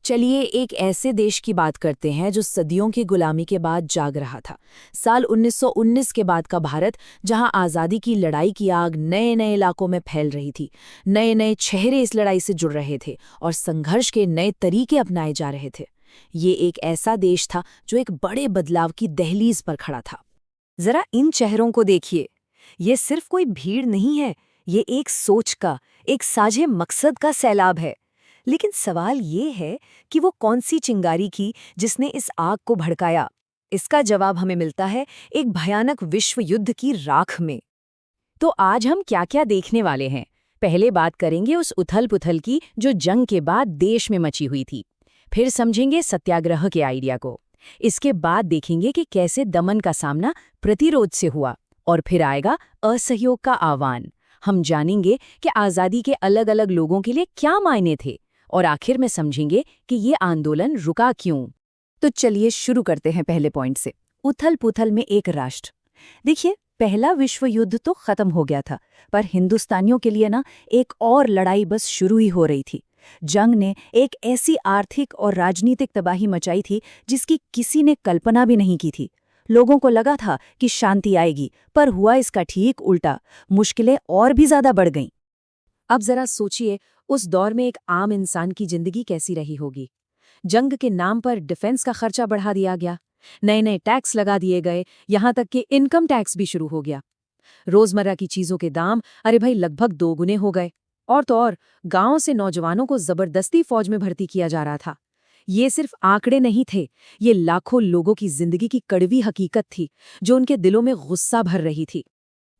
चलिए एक ऐसे देश की बात करते हैं जो सदियों की गुलामी के बाद जाग रहा था। साल 1919 के बाद का भारत, जहां आज़ादी की लड़ाई की आग नए नए इलाकों में फैल रही थी। नए नए चेहरे इस लड़ाई से जुड़ रहे थे और संघर्ष के नए तरीके अपनाए जा रहे थे। ये एक ऐसा देश था जो एक बड़े बदलाव की दहलीज पर खड़ा था। जरा इन चेहरों को देखिए। ये सिर्फ कोई भीड़ नहीं है, ये एक सोच का, एक साझे मकसद का सैलाब है। लेकिन सवाल ये है कि वो कौन सी चिंगारी की जिसने इस आग को भड़काया। इसका जवाब हमें मिलता है एक भयानक विश्व युद्ध की राख में। तो आज हम क्या क्या देखने वाले हैं? पहले बात करेंगे उस उथल-पुथल की जो जंग के बाद देश में मची हुई थी। फिर समझेंगे सत्याग्रह के आइडिया को। इसके बाद देखेंगे कि कैसे दमन का सामना प्रतिरोध से हुआ। और फिर आएगा असहयोग का आह्वान। हम जानेंगे कि आज़ादी के अलग-अलग लोगों के लिए क्या मायने थे। और आखिर में समझेंगे कि ये आंदोलन रुका क्यों। तो चलिए शुरू करते हैं पहले पॉइंट से, उथल-पुथल में एक राष्ट्र। देखिए, पहला विश्व युद्ध तो खत्म हो गया था, पर हिंदुस्तानियों के लिए एक और लड़ाई बस शुरू ही हो रही थी। जंग ने एक ऐसी आर्थिक और राजनीतिक तबाही मचाई थी जिसकी किसी ने कल्पना भी नहीं की थी। लोगों को लगा था कि शांति आएगी, पर हुआ इसका ठीक उल्टा। मुश्किलें और भी ज्यादा बढ़ गईं। अब जरा सोचिए, उस दौर में एक आम इंसान की जिंदगी कैसी रही होगी। जंग के नाम पर डिफेंस का खर्चा बढ़ा दिया गया, नए नए टैक्स लगा दिए गए, यहां तक कि इनकम टैक्स भी शुरू हो गया। रोजमर्रा की चीजों के दाम लगभग 2 गुने हो गए। और तो और, गांव से नौजवानों को जबरदस्ती फौज में भर्ती किया जा रहा था। ये सिर्फ आंकड़े नहीं थे, ये लाखों लोगों की जिंदगी की कड़वी हकीकत थी जो उनके दिलों में गुस्सा भर रही थी।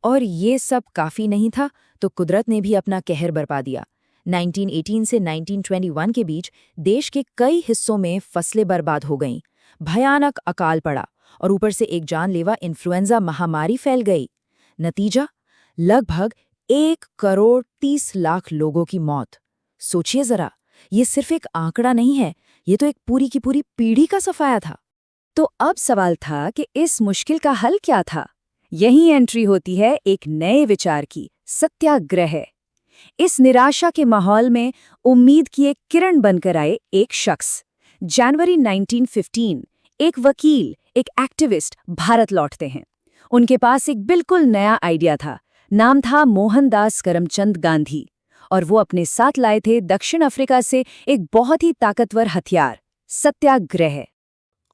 और ये सब काफी नहीं था तो कुदरत ने भी अपना कहर बरपा दिया। 1918 से 1921 के बीच देश के कई हिस्सों में फसलें बर्बाद हो गईं, भयानक अकाल पड़ा और ऊपर से एक जानलेवा इन्फ्लुएंजा महामारी फैल गई। नतीजा, लगभग 1 करोड़ 30 लाख लोगों की मौत। सोचिए जरा, ये सिर्फ एक आंकड़ा नहीं है, ये तो एक पूरी की पूरी पीढ़ी का सफाया था। तो अब सवाल था कि इस मुश्किल का हल क्या था। यही एंट्री होती है एक नए विचार की, सत्याग्रह। इस निराशा के माहौल में उम्मीद की एक किरण बनकर आए एक शख्स। जनवरी 1915 एक वकील, एक एक्टिविस्ट भारत लौटते हैं। उनके पास एक बिल्कुल नया आइडिया था। नाम था मोहनदास करमचंद गांधी, और वो अपने साथ लाए थे दक्षिण अफ्रीका से एक बहुत ही ताकतवर हथियार, सत्याग्रह।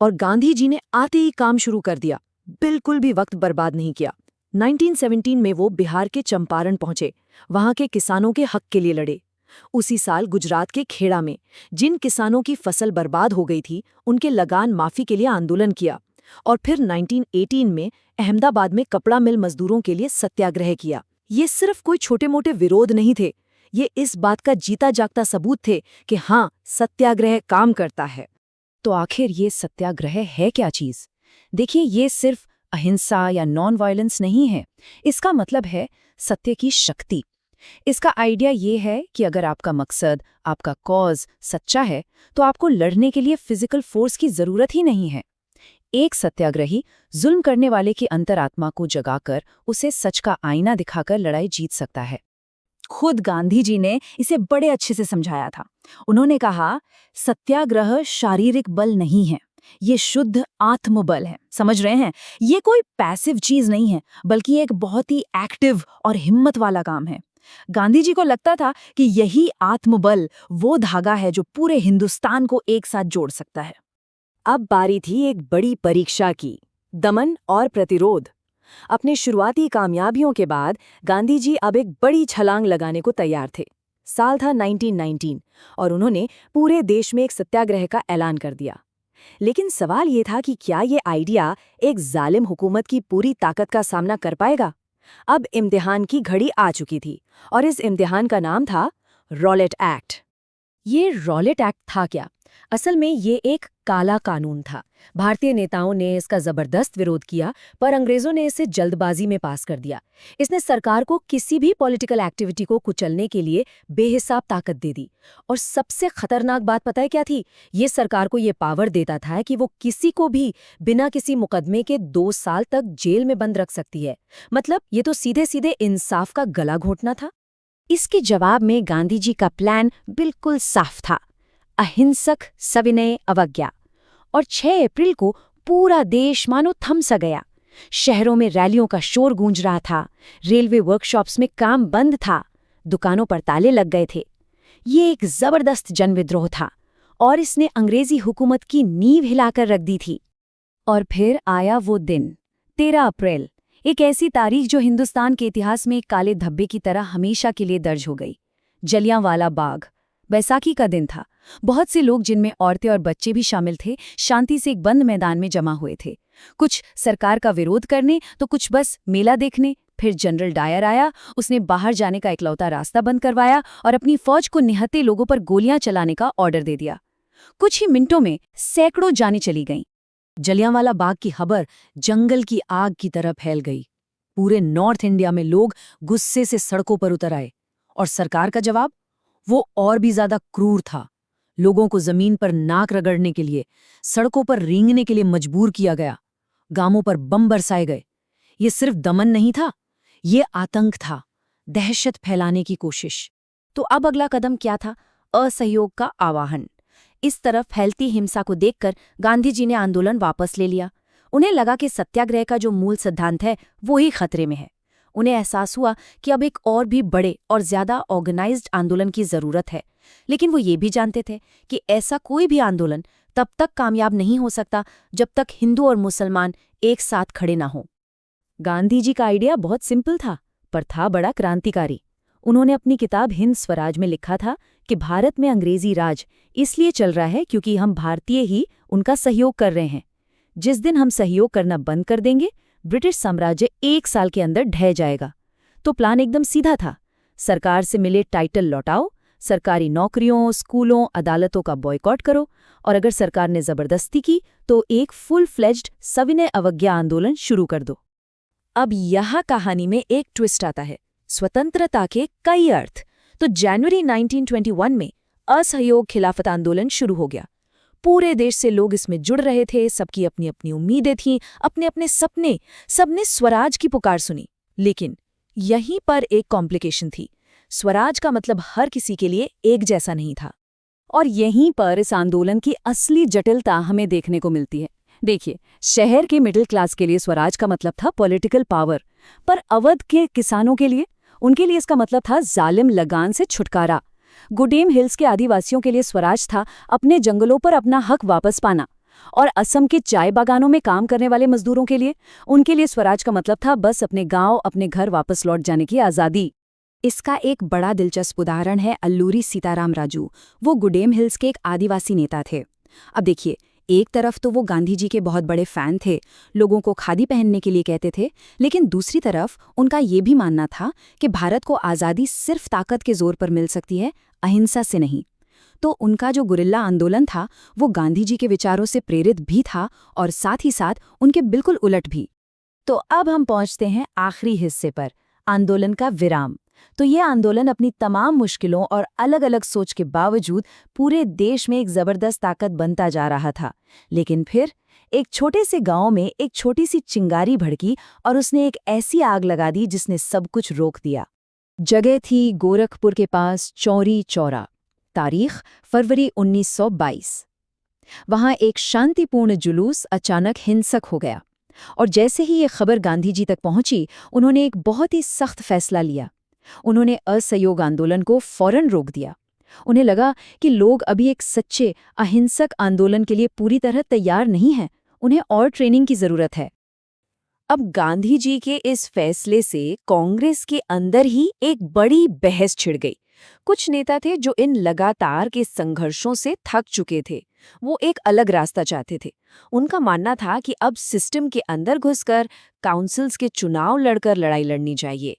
और गांधी जी ने आते ही काम शुरू कर दिया, बिल्कुल भी वक्त बर्बाद नहीं किया। 1917 में वो बिहार के चंपारण पहुंचे, वहां के किसानों के हक के लिए लड़े। उसी साल गुजरात के खेड़ा में जिन किसानों की फसल बर्बाद हो गई थी, उनके लगान माफी के लिए आंदोलन किया। और फिर 1918 में अहमदाबाद में कपड़ा मिल मजदूरों के लिए सत्याग्रह किया। ये सिर्फ कोई छोटे मोटे विरोध नहीं थे, ये इस बात का जीता जागता सबूत थे कि हाँ, सत्याग्रह काम करता है। तो आखिर ये सत्याग्रह है क्या चीज? देखिए, ये सिर्फ अहिंसा या नॉन वायलेंस नहीं है। इसका मतलब है सत्य की शक्ति। इसका आइडिया ये है कि अगर आपका मकसद, आपका कॉज सच्चा है, तो आपको लड़ने के लिए फिजिकल फोर्स की जरूरत ही नहीं है। एक सत्याग्रही जुल्म करने वाले की अंतरात्मा को जगाकर उसे सच का आईना दिखाकर लड़ाई जीत सकता है। खुद गांधी जी ने इसे बड़े अच्छे से समझाया था। उन्होंने कहा, सत्याग्रह शारीरिक बल नहीं है, ये शुद्ध आत्मबल है। समझ रहे हैं? ये कोई पैसिव चीज नहीं है, बल्कि एक बहुत ही एक्टिव और हिम्मत वाला काम है। गांधी जी को लगता था कि यही आत्मबल वो धागा है जो पूरे हिंदुस्तान को एक साथ जोड़ सकता है। अब बारी थी एक बड़ी परीक्षा की, दमन और प्रतिरोध। अपने शुरुआती कामयाबियों के बाद गांधी जी अब एक बड़ी छलांग लगाने को तैयार थे। साल था 1919 और उन्होंने पूरे देश में एक सत्याग्रह का ऐलान कर दिया। लेकिन सवाल ये था कि क्या ये आइडिया एक जालिम हुकूमत की पूरी ताकत का सामना कर पाएगा? अब इम्तिहान की घड़ी आ चुकी थी और इस इम्तिहान का नाम था रॉलेट एक्ट। ये रॉलेट एक्ट था क्या? असल में ये एक काला कानून था। भारतीय नेताओं ने इसका जबरदस्त विरोध किया, पर अंग्रेजों ने इसे जल्दबाजी में पास कर दिया। इसने सरकार को किसी भी पॉलिटिकल एक्टिविटी को कुचलने के लिए बेहिसाब ताकत दे दी। और सबसे खतरनाक बात पता है क्या थी? ये सरकार को ये पावर देता था कि वो किसी को भी बिना किसी मुकदमे के 2 साल तक जेल में बंद रख सकती है। मतलब ये तो सीधे सीधे इंसाफ का गला घोंटना था। इसके जवाब में गांधी जी का प्लान बिल्कुल साफ था। अहिंसक सविनय अवज्ञा। और 6 अप्रैल को पूरा देश मानो थम सा गया। शहरों में रैलियों का शोर गूंज रहा था, रेलवे वर्कशॉप्स में काम बंद था, दुकानों पर ताले लग गए थे। ये एक जबरदस्त जनविद्रोह था और इसने अंग्रेजी हुकूमत की नींव हिलाकर रख दी थी। और फिर आया वो दिन, 13 अप्रैल, एक ऐसी तारीख जो हिंदुस्तान के इतिहास में एक काले धब्बे की तरह हमेशा के लिए दर्ज हो गई। जलियांवाला बाग। बैसाखी का दिन था। बहुत से लोग, जिनमें औरतें और बच्चे भी शामिल थे, शांति से एक बंद मैदान में जमा हुए थे। कुछ सरकार का विरोध करने तो कुछ बस मेला देखने। फिर जनरल डायर आया, उसने बाहर जाने का इकलौता रास्ता बंद करवाया और अपनी फौज को निहत्थे लोगों पर गोलियां चलाने का ऑर्डर दे दिया। कुछ ही मिनटों में सैकड़ों जानें चली गईं। जलियांवाला बाग की खबर जंगल की आग की तरह फैल गई। पूरे नॉर्थ इंडिया में लोग गुस्से से सड़कों पर उतर आए। और सरकार का जवाब? वो और भी ज्यादा क्रूर था। लोगों को जमीन पर नाक रगड़ने के लिए, सड़कों पर रेंगने के लिए मजबूर किया गया। गांवों पर बम बरसाए गए। ये सिर्फ दमन नहीं था, ये आतंक था, दहशत फैलाने की कोशिश। तो अब अगला कदम क्या था? असहयोग का आवाहन। इस तरफ फैलती हिंसा को देखकर गांधी जी ने आंदोलन वापस ले लिया। उन्हें लगा कि सत्याग्रह का जो मूल सिद्धांत है वो ही खतरे में है। उन्हें एहसास हुआ कि अब एक और भी बड़े और ज्यादा ऑर्गेनाइज्ड आंदोलन की जरूरत है। लेकिन वो ये भी जानते थे कि ऐसा कोई भी आंदोलन तब तक कामयाब नहीं हो सकता जब तक हिंदू और मुसलमान एक साथ खड़े ना हों। गांधी जी का आइडिया बहुत सिंपल था, पर था बड़ा क्रांतिकारी। उन्होंने अपनी किताब हिंद स्वराज में लिखा था कि भारत में अंग्रेजी राज इसलिए चल रहा है क्योंकि हम भारतीय ही उनका सहयोग कर रहे हैं। जिस दिन हम सहयोग करना बंद कर देंगे, ब्रिटिश साम्राज्य 1 साल के अंदर ढह जाएगा। तो प्लान एकदम सीधा था। सरकार से मिले टाइटल लौटाओ, सरकारी नौकरियों, स्कूलों, अदालतों का बॉयकॉट करो, और अगर सरकार ने जबरदस्ती की तो एक फुल फ्लेज्ड सविनय अवज्ञा आंदोलन शुरू कर दो। अब यहाँ कहानी में एक ट्विस्ट आता है। स्वतंत्रता के कई अर्थ। तो जनवरी 1921 में असहयोग खिलाफत आंदोलन शुरू हो गया। पूरे देश से लोग इसमें जुड़ रहे थे, सबकी अपनी अपनी उम्मीदें थीं, अपने अपने सपने। सबने स्वराज की पुकार सुनी। लेकिन यहीं पर एक कॉम्प्लिकेशन थी। स्वराज का मतलब हर किसी के लिए एक जैसा नहीं था। और यहीं पर इस आंदोलन की असली जटिलता हमें देखने को मिलती है। देखिए, शहर के मिडिल क्लास के लिए स्वराज का मतलब था पॉलिटिकल पावर, पर अवध के किसानों के लिए, उनके लिए इसका मतलब था जालिम लगान से छुटकारा। गुडेम हिल्स के आदिवासियों के लिए स्वराज था अपने जंगलों पर अपना हक वापस पाना। और असम के चाय बागानों में काम करने वाले मजदूरों के लिए, उनके लिए स्वराज का मतलब था बस अपने गांव, अपने घर वापस लौट जाने की आज़ादी। इसका एक बड़ा दिलचस्प उदाहरण है अल्लूरी सीताराम राजू। वो गुडेम हिल्स के एक आदिवासी नेता थे। अब देखिए, एक तरफ तो वो गांधी जी के बहुत बड़े फैन थे, लोगों को खादी पहनने के लिए कहते थे, लेकिन दूसरी तरफ उनका ये भी मानना था कि भारत को आज़ादी सिर्फ ताकत के जोर पर मिल सकती है, अहिंसा से नहीं। तो उनका जो गुरिल्ला आंदोलन था वो गांधी जी के विचारों से प्रेरित भी था और साथ ही साथ उनके बिल्कुल उलट भी। तो अब हम पहुंचते हैं आखिरी हिस्से पर, आंदोलन का विराम। तो ये आंदोलन अपनी तमाम मुश्किलों और अलग अलग सोच के बावजूद पूरे देश में एक जबरदस्त ताकत बनता जा रहा था। लेकिन फिर एक छोटे से गांव में एक छोटी सी चिंगारी भड़की और उसने एक ऐसी आग लगा दी जिसने सब कुछ रोक दिया। जगह थी गोरखपुर के पास चौरी चौरा। तारीख फरवरी 1922। वहां एक शांतिपूर्ण जुलूस अचानक हिंसक हो गया और जैसे ही ये खबर गांधी जी तक पहुंची, उन्होंने एक बहुत ही सख्त फैसला लिया। उन्होंने असहयोग आंदोलन को फौरन रोक दिया। उन्हें लगा कि लोग अभी एक सच्चे अहिंसक आंदोलन के लिए पूरी तरह तैयार नहीं हैं, उन्हें और ट्रेनिंग की जरूरत है। अब गांधी जी के इस फैसले से कांग्रेस के अंदर ही एक बड़ी बहस छिड़ गई। कुछ नेता थे जो इन लगातार के संघर्षों से थक चुके थे। वो एक अलग रास्ता चाहते थे। उनका मानना था कि अब सिस्टम के अंदर घुसकर काउंसिल्स के चुनाव लड़कर लड़ाई लड़नी चाहिए।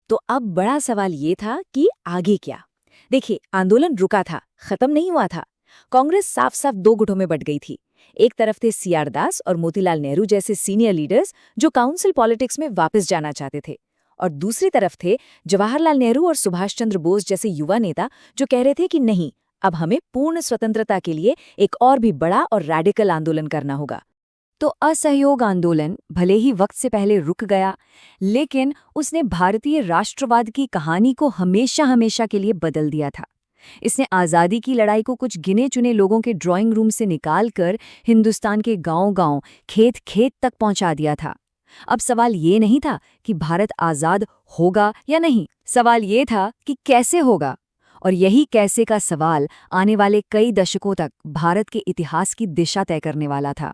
तो अब बड़ा सवाल ये था कि आगे क्या? देखिए, आंदोलन रुका था, खत्म नहीं हुआ था। कांग्रेस साफ साफ 2 गुटों में बट गई थी। एक तरफ थे सीआर दास और मोतीलाल नेहरू जैसे सीनियर लीडर्स जो काउंसिल पॉलिटिक्स में वापस जाना चाहते थे, और दूसरी तरफ थे जवाहरलाल नेहरू और सुभाष चंद्र बोस जैसे युवा नेता जो कह रहे थे कि नहीं, अब हमें पूर्ण स्वतंत्रता के लिए एक और भी बड़ा और रैडिकल आंदोलन करना होगा। तो असहयोग आंदोलन भले ही वक्त से पहले रुक गया, लेकिन उसने भारतीय राष्ट्रवाद की कहानी को हमेशा हमेशा के लिए बदल दिया था। इसने आज़ादी की लड़ाई को कुछ गिने चुने लोगों के ड्राइंग रूम से निकालकर हिंदुस्तान के गांव-गांव, खेत-खेत तक पहुंचा दिया था। अब सवाल ये नहीं था कि भारत आज़ाद होगा या नहीं, सवाल ये था कि कैसे होगा। और यही कैसे का सवाल आने वाले कई दशकों तक भारत के इतिहास की दिशा तय करने वाला था।